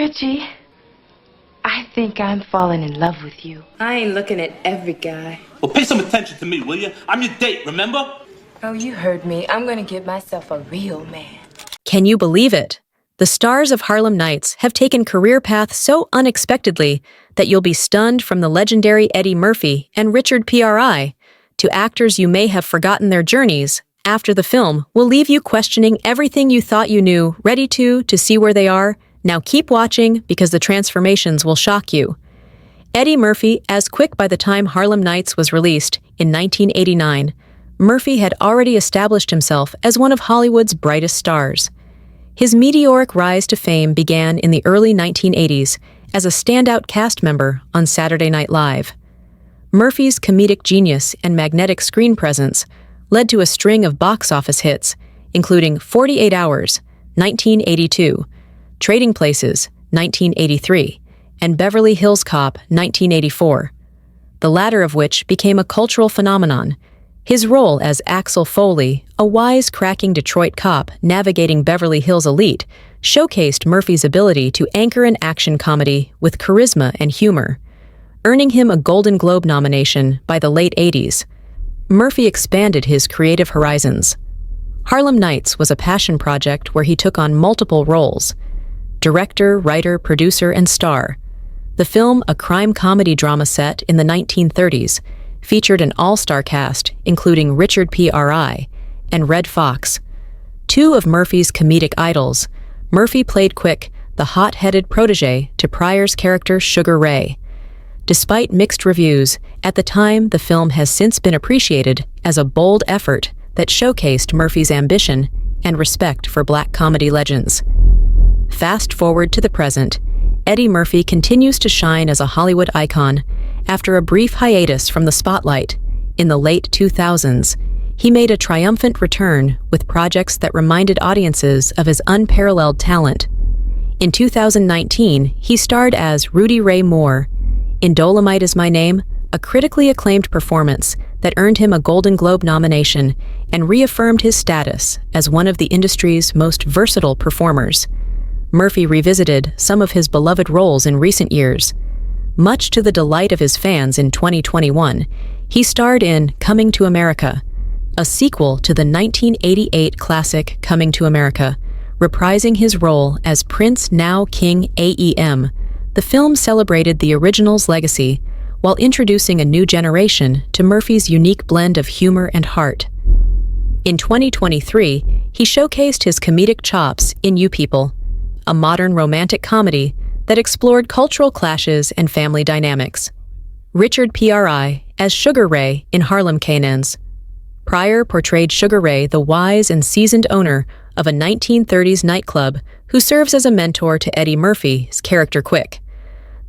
Richie, I think I'm falling in love with you. I ain't looking at every guy. Well, pay some attention to me, will you? I'm your date, remember? Oh, you heard me. I'm gonna get myself a real man. Can you believe it? The stars of Harlem Nights have taken career paths so unexpectedly that you'll be stunned, from the legendary Eddie Murphy and Richard P.R.I. to actors you may have forgotten their journeys. After the film will leave you questioning everything you thought you knew, ready to see where they are. Now keep watching, because the transformations will shock you. Eddie Murphy, as quick by the time Harlem Nights was released in 1989, Murphy had already established himself as one of Hollywood's brightest stars. His meteoric rise to fame began in the early 1980s as a standout cast member on Saturday Night Live. Murphy's comedic genius and magnetic screen presence led to a string of box office hits, including 48 Hours, 1982, Trading Places, 1983, and Beverly Hills Cop, 1984, the latter of which became a cultural phenomenon. His role as Axel Foley, a wise-cracking Detroit cop navigating Beverly Hills elite, showcased Murphy's ability to anchor an action comedy with charisma and humor, earning him a Golden Globe nomination by the late 80s. Murphy expanded his creative horizons. Harlem Nights was a passion project where he took on multiple roles: director, writer, producer, and star. The film, a crime comedy drama set in the 1930s, featured an all-star cast including Richard P.R.I. and Red Fox. Two of Murphy's comedic idols, Murphy played Quick, the hot-headed protege to Pryor's character Sugar Ray. Despite mixed reviews, at the time the film has since been appreciated as a bold effort that showcased Murphy's ambition and respect for black comedy legends. Fast forward to the present, Eddie Murphy continues to shine as a Hollywood icon. After a brief hiatus from the spotlight in the late 2000s, he made a triumphant return with projects that reminded audiences of his unparalleled talent. In 2019, he starred as Rudy Ray Moore in Dolomite Is My Name, a critically acclaimed performance that earned him a Golden Globe nomination and reaffirmed his status as one of the industry's most versatile performers. Murphy revisited some of his beloved roles in recent years. Much to the delight of his fans, in 2021, he starred in Coming to America, a sequel to the 1988 classic Coming to America, reprising his role as Prince, now King AEM. The film celebrated the original's legacy while introducing a new generation to Murphy's unique blend of humor and heart. In 2023, he showcased his comedic chops in You People, a modern romantic comedy that explored cultural clashes and family dynamics. Richard P.R.I. as Sugar Ray in Harlem Canaans. Pryor portrayed Sugar Ray, the wise and seasoned owner of a 1930s nightclub who serves as a mentor to Eddie Murphy's character Quick.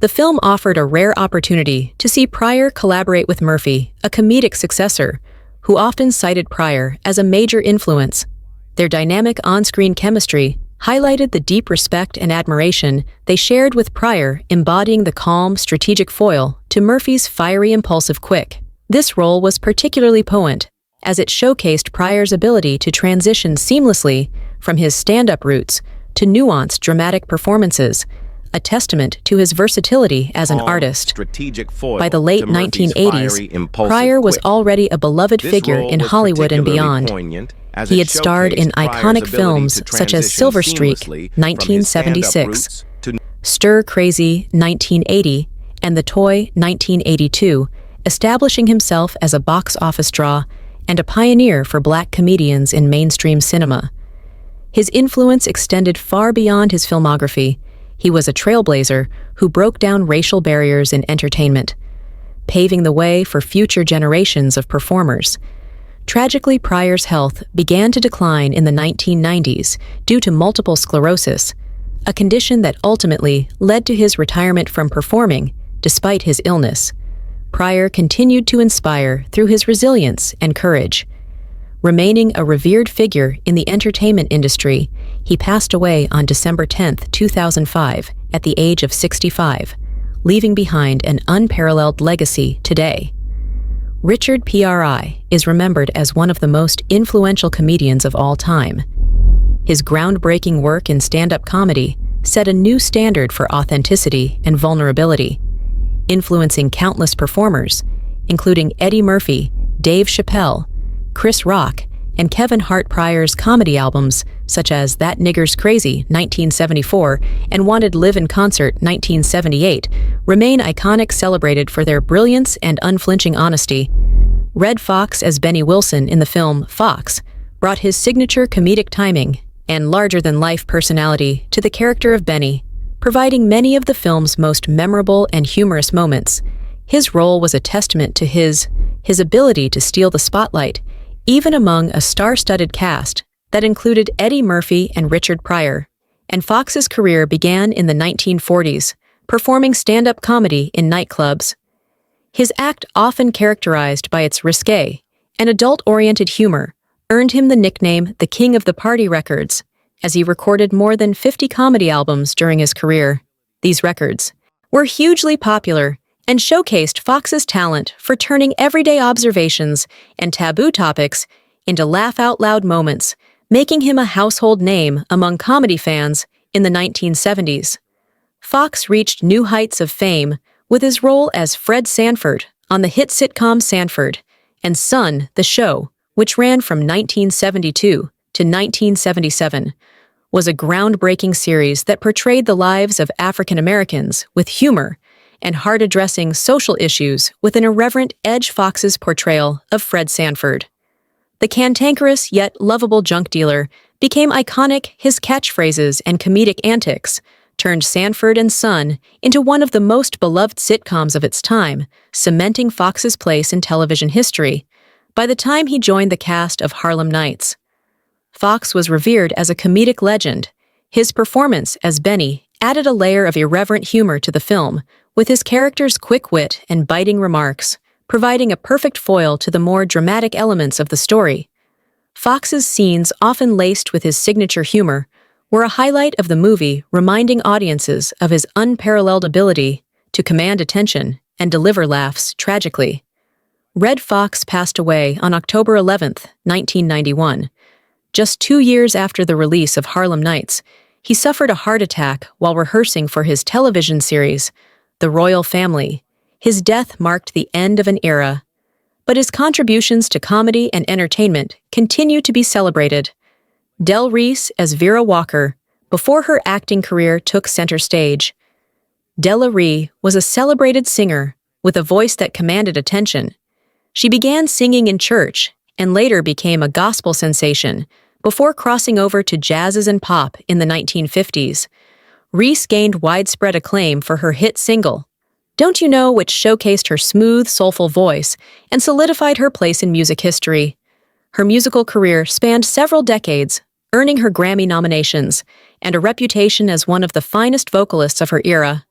The film offered a rare opportunity to see Pryor collaborate with Murphy, a comedic successor, who often cited Pryor as a major influence. Their dynamic on-screen chemistry highlighted the deep respect and admiration they shared with Pryor, embodying the calm, strategic foil to Murphy's fiery, impulsive Quick. This role was particularly poignant, as it showcased Pryor's ability to transition seamlessly from his stand-up roots to nuanced, dramatic performances, a testament to his versatility as an artist. By the late 1980s, Pryor was already a beloved figure in Hollywood and beyond. He had starred in iconic films such as Silver Streak, 1976, Stir Crazy, 1980, and The Toy, 1982, establishing himself as a box office draw and a pioneer for black comedians in mainstream cinema. His influence extended far beyond his filmography. He was a trailblazer who broke down racial barriers in entertainment, paving the way for future generations of performers. Tragically, Pryor's health began to decline in the 1990s due to multiple sclerosis, a condition that ultimately led to his retirement from performing despite his illness. Pryor continued to inspire through his resilience and courage. Remaining a revered figure in the entertainment industry, he passed away on December 10, 2005, at the age of 65, leaving behind an unparalleled legacy today. Richard P.R.I. is remembered as one of the most influential comedians of all time. His groundbreaking work in stand-up comedy set a new standard for authenticity and vulnerability, influencing countless performers, including Eddie Murphy, Dave Chappelle, Chris Rock, and Kevin Hart. Pryor's comedy albums, such as That Nigger's Crazy, 1974, and Wanted Live in Concert, 1978, remain iconic, celebrated for their brilliance and unflinching honesty. Red Fox as Benny Wilson in the film Fox brought his signature comedic timing and larger-than-life personality to the character of Benny, providing many of the film's most memorable and humorous moments. His role was a testament to his ability to steal the spotlight, even among a star-studded cast that included Eddie Murphy and Richard Pryor. And Fox's career began in the 1940s, performing stand-up comedy in nightclubs. His act, often characterized by its risque and adult-oriented humor, earned him the nickname the King of the Party Records, as he recorded more than 50 comedy albums during his career. These records were hugely popular and showcased Fox's talent for turning everyday observations and taboo topics into laugh-out-loud moments, making him a household name among comedy fans in the 1970s. Fox reached new heights of fame with his role as Fred Sanford on the hit sitcom Sanford and Son, the show, which ran from 1972 to 1977, was a groundbreaking series that portrayed the lives of African Americans with humor and hard-addressing social issues with an irreverent edge. Fox's portrayal of Fred Sanford, the cantankerous yet lovable junk dealer, became iconic. His catchphrases and comedic antics turned Sanford and Son into one of the most beloved sitcoms of its time, cementing Fox's place in television history. By the time he joined the cast of Harlem Nights, Fox was revered as a comedic legend. His performance as Benny added a layer of irreverent humor to the film, with his character's quick wit and biting remarks providing a perfect foil to the more dramatic elements of the story. Fox's scenes, often laced with his signature humor, were a highlight of the movie, reminding audiences of his unparalleled ability to command attention and deliver laughs tragically. Red Fox passed away on October 11, 1991. Just 2 years after the release of Harlem Nights, he suffered a heart attack while rehearsing for his television series, The Royal Family. His death marked the end of an era, but his contributions to comedy and entertainment continue to be celebrated. Del Reese as Vera Walker, before her acting career took center stage. Della Ree was a celebrated singer with a voice that commanded attention. She began singing in church and later became a gospel sensation before crossing over to jazzes and pop in the 1950s. Reese gained widespread acclaim for her hit single, Don't You Know, which showcased her smooth, soulful voice and solidified her place in music history. Her musical career spanned several decades, earning her Grammy nominations and a reputation as one of the finest vocalists of her era.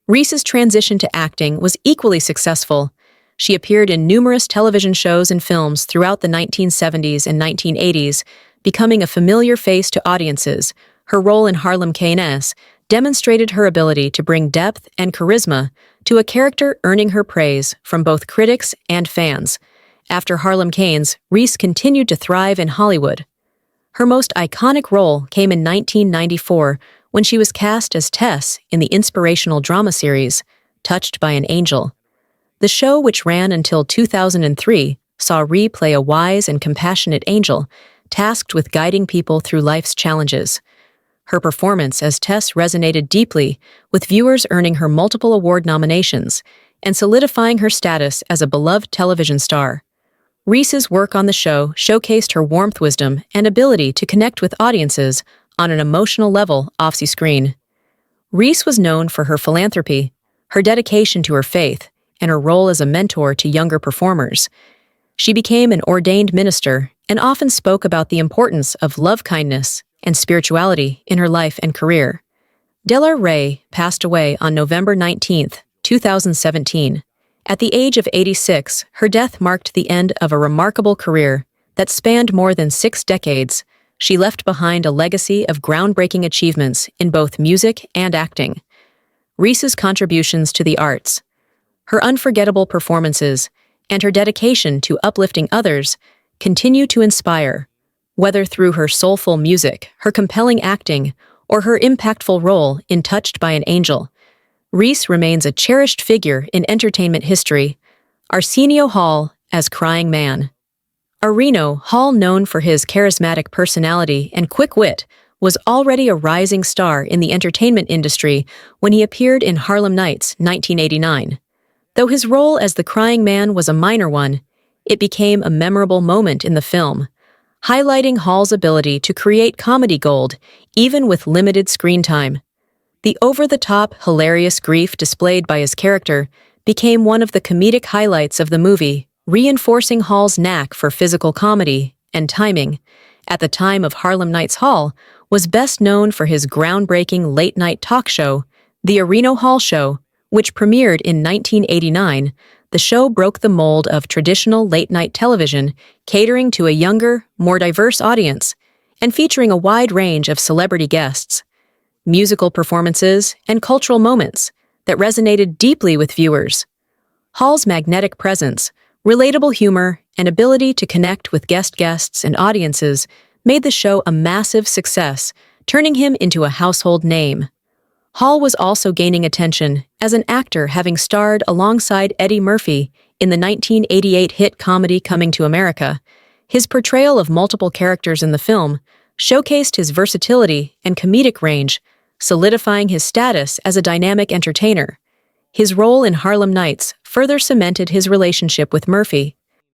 Reese's transition to acting was equally successful. She appeared in numerous television shows and films throughout the 1970s and 1980s, becoming a familiar face to audiences. Her role in Harlem K&S demonstrated her ability to bring depth and charisma to a character, earning her praise from both critics and fans. After Harlem Canes, Reese continued to thrive in Hollywood. Her most iconic role came in 1994 when she was cast as Tess in the inspirational drama series, Touched by an Angel. The show, which ran until 2003, saw Ree play a wise and compassionate angel, tasked with guiding people through life's challenges. Her performance as Tess resonated deeply, with viewers, earning her multiple award nominations and solidifying her status as a beloved television star. Reese's work on the show showcased her warmth, wisdom, and ability to connect with audiences on an emotional level off-screen. Reese was known for her philanthropy, her dedication to her faith, and her role as a mentor to younger performers. She became an ordained minister and often spoke about the importance of love, kindness, and spirituality in her life and career. Della Ree passed away on November 19, 2017. At the age of 86, her death marked the end of a remarkable career that spanned more than 6 decades. She left behind a legacy of groundbreaking achievements in both music and acting. Reese's contributions to the arts, her unforgettable performances, and her dedication to uplifting others continue to inspire. Whether through her soulful music, her compelling acting, or her impactful role in Touched by an Angel. Reese remains a cherished figure in entertainment history. Arsenio Hall as Crying Man. Areno Hall, known for his charismatic personality and quick wit, was already a rising star in the entertainment industry when he appeared in Harlem Nights, 1989. Though his role as the Crying Man was a minor one, it became a memorable moment in the film, highlighting Hall's ability to create comedy gold even with limited screen time. The over-the-top, hilarious grief displayed by his character became one of the comedic highlights of the movie, reinforcing Hall's knack for physical comedy and timing. At the time of Harlem Nights, Hall was best known for his groundbreaking late-night talk show, The Areno Hall Show, which premiered in 1989. The show broke the mold of traditional late-night television, catering to a younger, more diverse audience, and featuring a wide range of celebrity guests, musical performances, and cultural moments that resonated deeply with viewers. Hall's magnetic presence, relatable humor, and ability to connect with guests and audiences made the show a massive success, turning him into a household name. Hall was also gaining attention as an actor, having starred alongside Eddie Murphy in the 1988 hit comedy Coming to America. His portrayal of multiple characters in the film showcased his versatility and comedic range, solidifying his status as a dynamic entertainer. His role in Harlem Nights further cemented his relationship with Murphy,